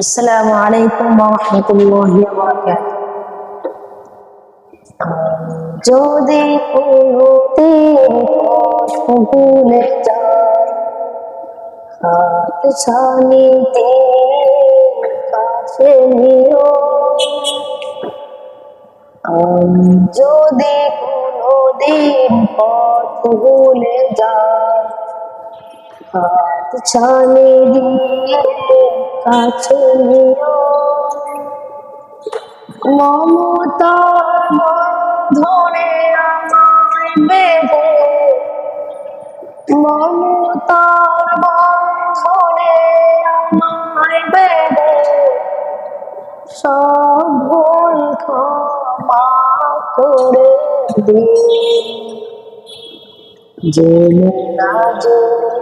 আসসালামু আলাইকুম ওয়া রাহমাতুল্লাহি ওয়া বারাকাতুহু। যদি কোনোদিন পথ ভুলে যাই, হাত ছানি দিয়ে কাছে নিও। যদি কোনোদিন পথ ভুলে যাই, হাত ছানি দিয়ে কাছে নিও। মমতার বন্ধনে আমায় বেঁধে, মমতার বন্ধনে আমায় বেঁধে সব ভুল ক্ষমা করে দিও। জেনে না জেনে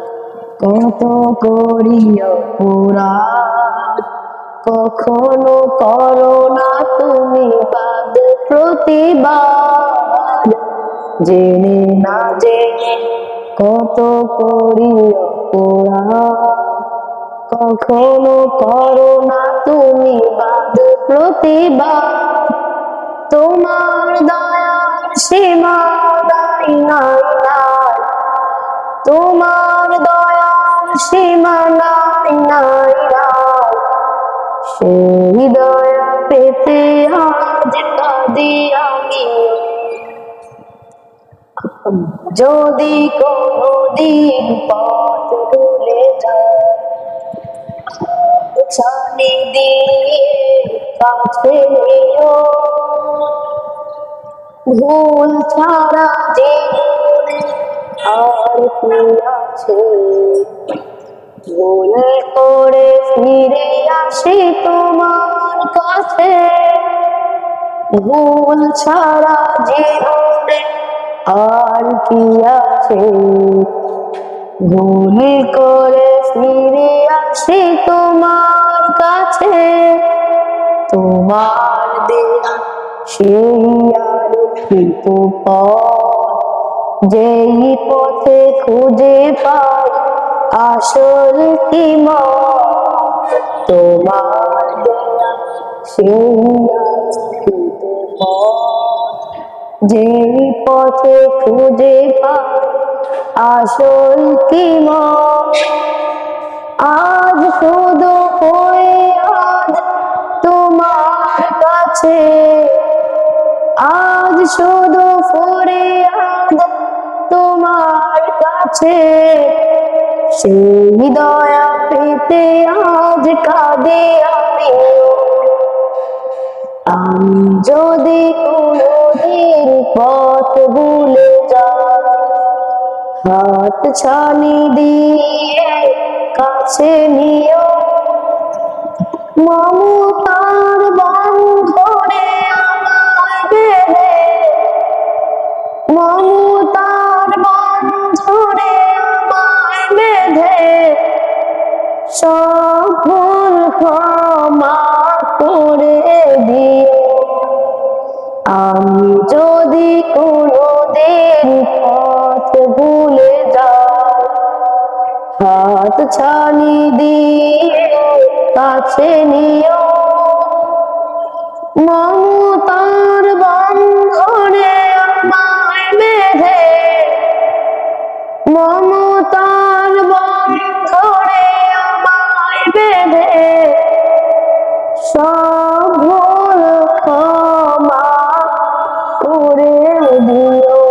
কত করি অপরাধ, কখনো করো না তুমি বাদ প্রতিবাদ। জেনে না জেনে কত করি অপরাধ, কখনো করো না তুমি বাদ প্রতিবাদ। তোমার দয়ার সীমা নাই নাই নাই, তোমার দয়ার সীমা নাই নাই নাই। সেই দয়া পেতে আজ কাঁদি আমি। যদি কোনোদিন পথ ভুলে যাই, ছানি দিয়ে কাছে নিও। ভুল ছাড়া জীবনে আর কি আছে, ভুল করে ফিরে আসি তোমার কাছে। ভুল ছাড়া জীবনে আর কি আছে, ভুল করে ফিরে আসি তোমার কাছে। তোমার দেয়া সেই আলোকিত পথ, যেই পথে খুঁজে পাই আসল কি মত। তোমার দেয়া সেই আলোকিত পথ, যেই পথে খুঁজে পাই আসল কি মত। আজ শুধু ফরিয়াদ তোমার কাছে, আজ শুধু ফরিয়াদ তোমার কাছে। সেই দয়া পেতে আজ কাঁদি আমি। আমি যদি কোনোদিন পথ ভুলে যাই, হাত ছানি দিয়ে কাছে নিও। মমতার বন্ধনে আমায় বেঁধে, মমতার বন্ধনে আমায় বেঁধে সব ভুল ক্ষমা করে দিও। আমি যদি কোনোদিন পথ ভুলে যাই, হাত ছানি দিয়ে কাছে নিও। মমতার বন্ধনে আমায় বেঁধে, মমতার বন্ধনে আমায় বেঁধে সব ভুল ক্ষমা করে দিও।